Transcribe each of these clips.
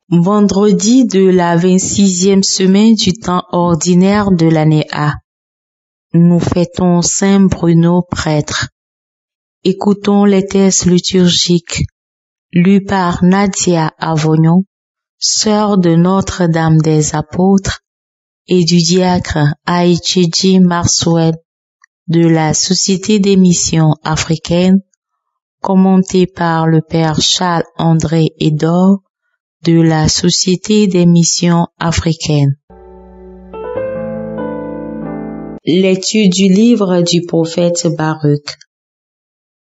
Vendredi de la 26e semaine du temps ordinaire de l'année A. Nous fêtons Saint Bruno prêtre. Écoutons les textes liturgiques lus par Nadia Avognon, sœur de Notre-Dame des Apôtres, et du diacre Aïchidji Marsouel de la Société des missions africaines, commenté par le père Charles-André Edor de la Société des missions africaines. Lecture du livre du prophète Baruch.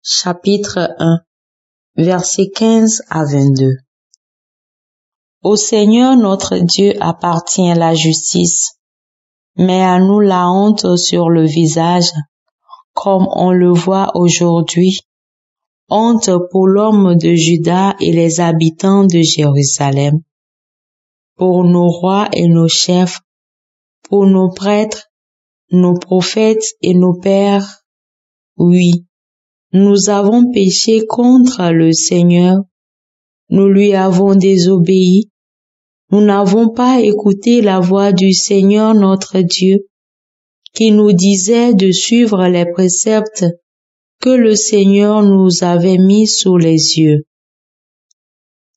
Chapitre 1, versets 15 à 22. Au Seigneur notre Dieu appartient la justice, mais à nous la honte sur le visage, comme on le voit aujourd'hui. Honte pour l'homme de Juda et les habitants de Jérusalem, pour nos rois et nos chefs, pour nos prêtres, nos prophètes et nos pères. Oui, nous avons péché contre le Seigneur, nous lui avons désobéi, nous n'avons pas écouté la voix du Seigneur notre Dieu, qui nous disait de suivre les préceptes que le Seigneur nous avait mis sous les yeux.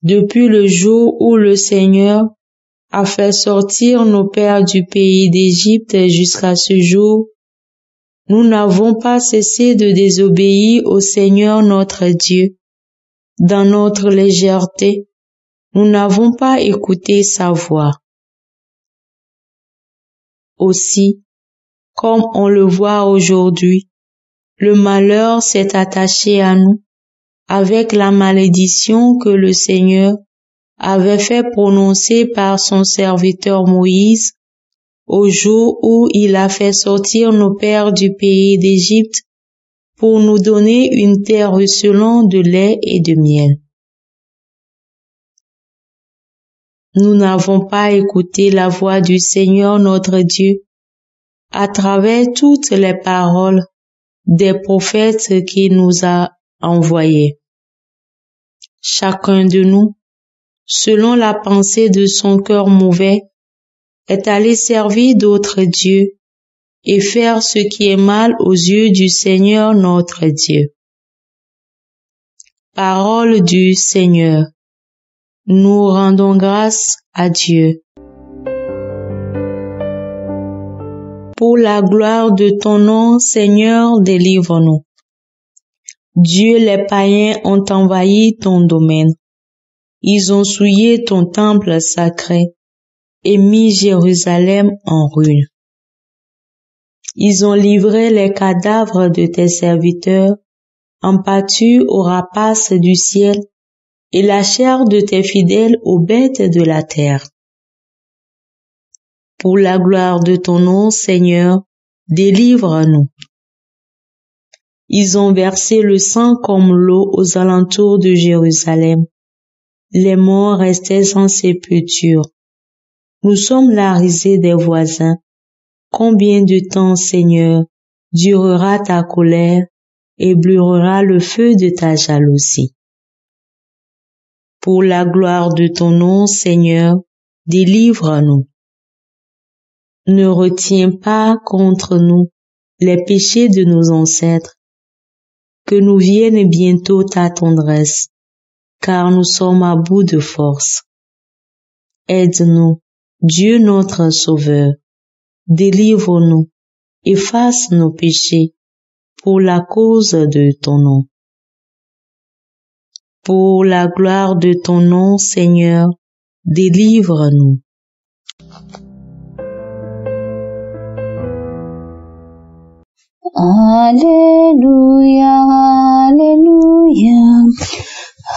Depuis le jour où le Seigneur a fait sortir nos pères du pays d'Égypte jusqu'à ce jour, nous n'avons pas cessé de désobéir au Seigneur notre Dieu. Dans notre légèreté, nous n'avons pas écouté sa voix. Aussi, comme on le voit aujourd'hui, le malheur s'est attaché à nous avec la malédiction que le Seigneur avait fait prononcer par son serviteur Moïse au jour où il a fait sortir nos pères du pays d'Égypte pour nous donner une terre ruisselant de lait et de miel. Nous n'avons pas écouté la voix du Seigneur notre Dieu à travers toutes les paroles des prophètes qu'il nous a envoyés. Chacun de nous, selon la pensée de son cœur mauvais, est allé servir d'autres dieux et faire ce qui est mal aux yeux du Seigneur notre Dieu. Parole du Seigneur. Nous rendons grâce à Dieu. Pour la gloire de ton nom, Seigneur, délivre-nous. Dieu, les païens ont envahi ton domaine. Ils ont souillé ton temple sacré et mis Jérusalem en ruine. Ils ont livré les cadavres de tes serviteurs en pâture aux rapaces du ciel et la chair de tes fidèles aux bêtes de la terre. Pour la gloire de ton nom, Seigneur, délivre-nous. Ils ont versé le sang comme l'eau aux alentours de Jérusalem. Les morts restaient sans sépulture. Nous sommes la risée des voisins. Combien de temps, Seigneur, durera ta colère et brûlera le feu de ta jalousie? Pour la gloire de ton nom, Seigneur, délivre-nous. Ne retiens pas contre nous les péchés de nos ancêtres, que nous vienne bientôt ta tendresse, car nous sommes à bout de force. Aide-nous, Dieu notre Sauveur, délivre-nous, efface nos péchés, pour la cause de ton nom. Pour la gloire de ton nom, Seigneur, délivre-nous. Alléluia, Alléluia,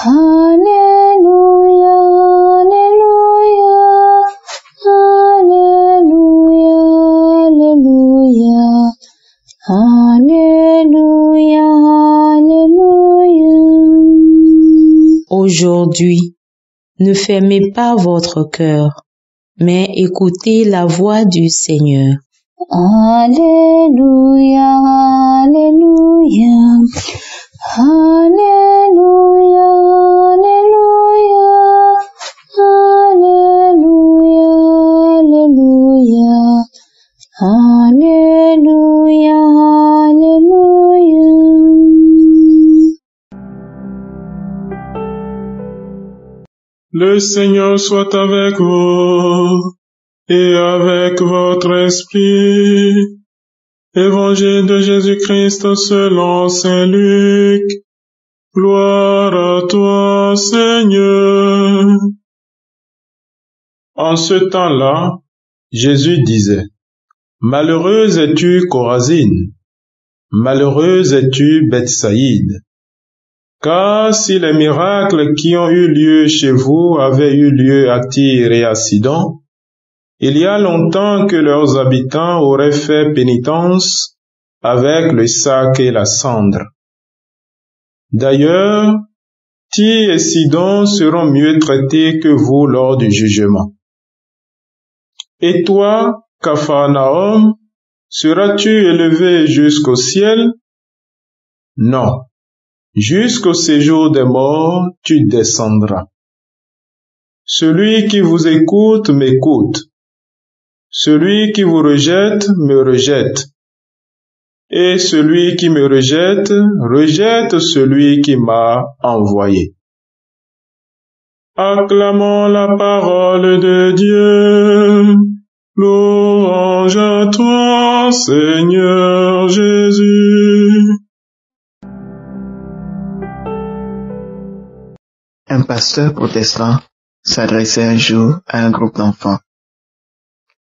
Alléluia, Alléluia, aujourd'hui, ne fermez pas votre cœur, mais écoutez la voix du Seigneur. Alléluia, Alléluia, Alléluia, Alléluia, Alléluia, Alléluia, Alléluia. Le Seigneur soit avec vous et avec votre esprit. Évangile de Jésus-Christ selon Saint Luc. Gloire à toi, Seigneur. En ce temps-là, Jésus disait, « Malheureuse es-tu, Chorazine, malheureuse es-tu, Bethsaïde, car si les miracles qui ont eu lieu chez vous avaient eu lieu à Tyr et à Sidon, il y a longtemps que leurs habitants auraient fait pénitence avec le sac et la cendre. D'ailleurs, Tyr et Sidon seront mieux traités que vous lors du jugement. Et toi, Capharnaüm, seras-tu élevé jusqu'au ciel? Non, jusqu'au séjour des morts, tu descendras. Celui qui vous écoute m'écoute. Celui qui vous rejette me rejette. Et celui qui me rejette, rejette celui qui m'a envoyé. Acclamons la parole de Dieu. Louange à toi, Seigneur Jésus. Un pasteur protestant s'adressait un jour à un groupe d'enfants.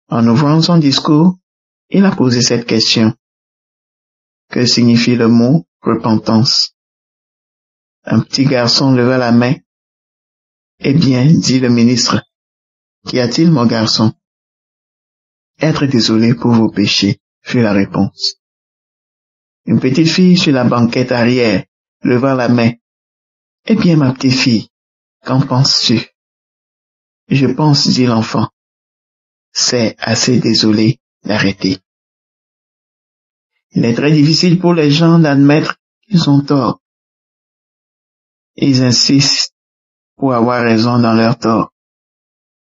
En ouvrant son discours, il a posé cette question. Que signifie le mot repentance? Un petit garçon leva la main. Eh bien, dit le ministre, qu'y a-t-il, mon garçon? Être désolé pour vos péchés, fut la réponse. Une petite fille sur la banquette arrière leva la main. Eh bien, ma petite fille, qu'en penses-tu? Je pense, dit l'enfant. C'est assez désolé d'arrêter. Il est très difficile pour les gens d'admettre qu'ils ont tort. Ils insistent pour avoir raison dans leur tort.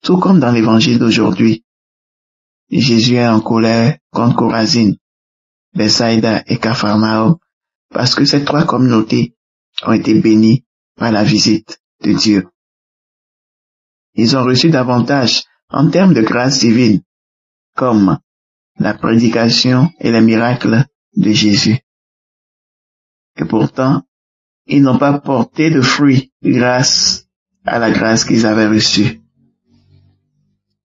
Tout comme dans l'évangile d'aujourd'hui. Jésus est en colère contre Chorazine, Bethsaïda et Capharnaüm parce que ces trois communautés ont été bénies par la visite de Dieu. Ils ont reçu davantage en termes de grâce divine, comme la prédication et les miracles de Jésus. Et pourtant, ils n'ont pas porté de fruits grâce à la grâce qu'ils avaient reçue.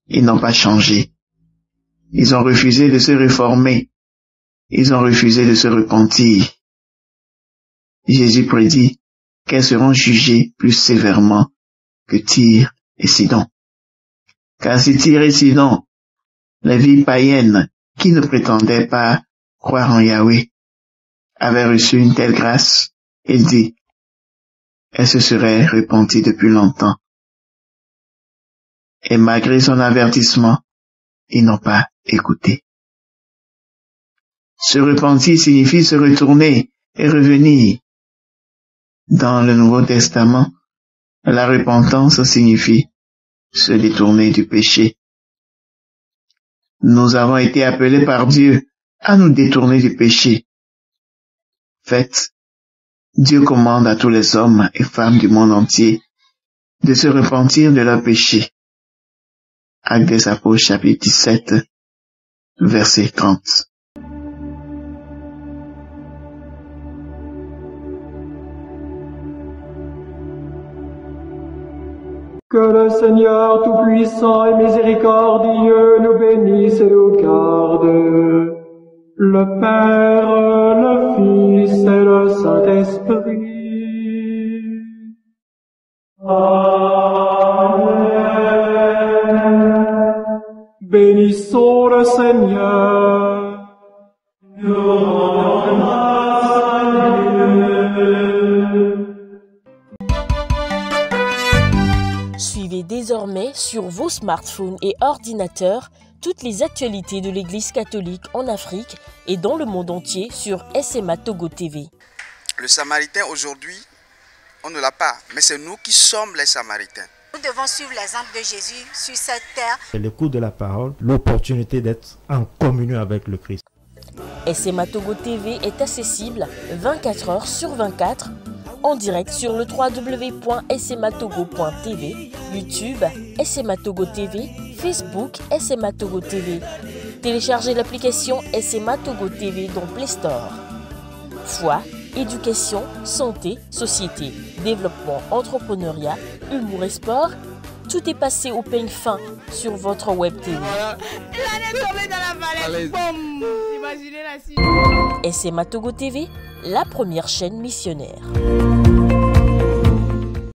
Ils n'ont pas changé. Ils ont refusé de se réformer. Ils ont refusé de se repentir. Jésus prédit qu'elles seront jugées plus sévèrement que Tyr et Sidon. Car si Tyr et Sidon, les villes païennes qui ne prétendaient pas croire en Yahweh, avaient reçu une telle grâce, il dit, elles se seraient repenties depuis longtemps. Et malgré son avertissement, ils n'ont pas écouté. Se repentir signifie se retourner et revenir. Dans le Nouveau Testament, la repentance signifie se détourner du péché. Nous avons été appelés par Dieu à nous détourner du péché. En fait, Dieu commande à tous les hommes et femmes du monde entier de se repentir de leurs péchés. Actes des Apôtres, chapitre 17, verset 30. Que le Seigneur Tout-Puissant et Miséricordieux nous bénisse et nous garde, le Père, le Fils et le Saint-Esprit. Amen. Bénissons le Seigneur. Nous rendons grâce à Dieu. Recevez désormais sur vos smartphones et ordinateurs toutes les actualités de l'Église catholique en Afrique et dans le monde entier sur SMA Togo TV. Le Samaritain aujourd'hui, on ne l'a pas, mais c'est nous qui sommes les Samaritains. Nous devons suivre l'exemple de Jésus sur cette terre. L'écoute de la parole, l'opportunité d'être en communion avec le Christ. SMA Togo TV est accessible 24 heures sur 24 en direct sur le www.smatogo.tv, YouTube, SMA Togo TV, Facebook, SMA Togo TV. Téléchargez l'application SMA Togo TV dans Play Store. Foi, éducation, santé, société, développement, entrepreneuriat, humour et sport, tout est passé au peigne fin sur votre web TV. Il allait tomber dans la falaise. Boum. Imaginez la suite. SMA Togo TV, la première chaîne missionnaire.